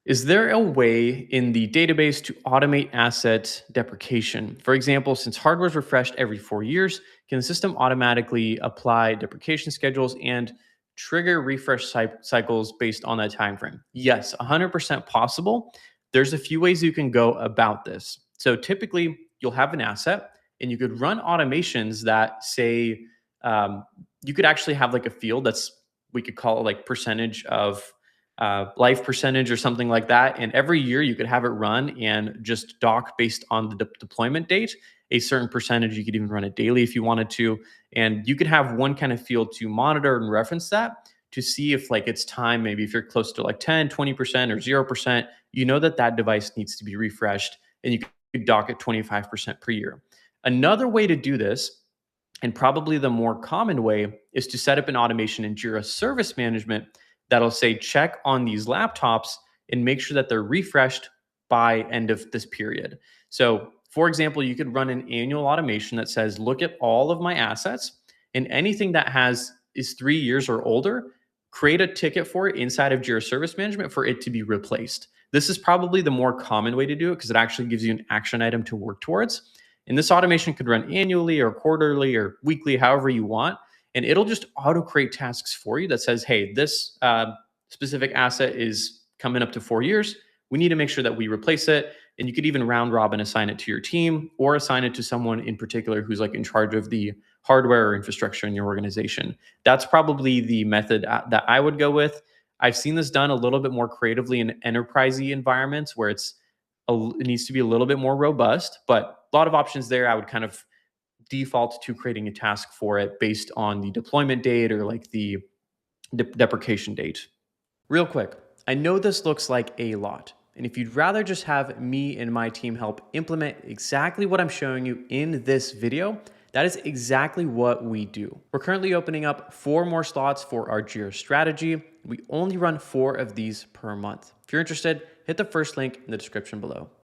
Is there a way in the database to automate asset deprecation? For example, since hardware is refreshed every 4 years, can the system automatically apply deprecation schedules and trigger refresh cycles based on that time frame? Yes, 100% possible. There's a few ways you can go about this. So typically, you'll have an asset and you could run automations that say um, you could actually have like a field that's we could call it like percentage of life percentage or something like that. And every year you could have it run and just dock based on the deployment date, a certain percentage. You could even run it daily if you wanted to. And you could have one kind of field to monitor and reference that to see if like it's time, maybe if you're close to like 10, 20% or 0%, you know that that device needs to be refreshed and you could dock it 25% per year. Another way to do this, and probably the more common way, is to set up an automation in Jira Service Management that'll say check on these laptops and make sure that they're refreshed by end of this period. So, for example, you could run an annual automation that says look at all of my assets and anything that has is 3 years or older, create a ticket for it inside of Jira Service Management for it to be replaced. This is probably the more common way to do it because it actually gives you an action item to work towards. And this automation could run annually or quarterly or weekly, however you want. And it'll just auto create tasks for you that says, hey, this specific asset is coming up to 4 years. We need to make sure that we replace it. And you could even round robin assign it to your team or assign it to someone in particular who's like in charge of the hardware or infrastructure in your organization. That's probably the method that I would go with. I've seen this done a little bit more creatively in enterprisey environments where it needs to be a little bit more robust, but a lot of options there. I would kind of default to creating a task for it based on the deployment date or like the deprecation date. Real quick, I know this looks like a lot. And if you'd rather just have me and my team help implement exactly what I'm showing you in this video, that is exactly what we do. We're currently opening up 4 more slots for our Jira strategy. We only run 4 of these per month. If you're interested, hit the first link in the description below.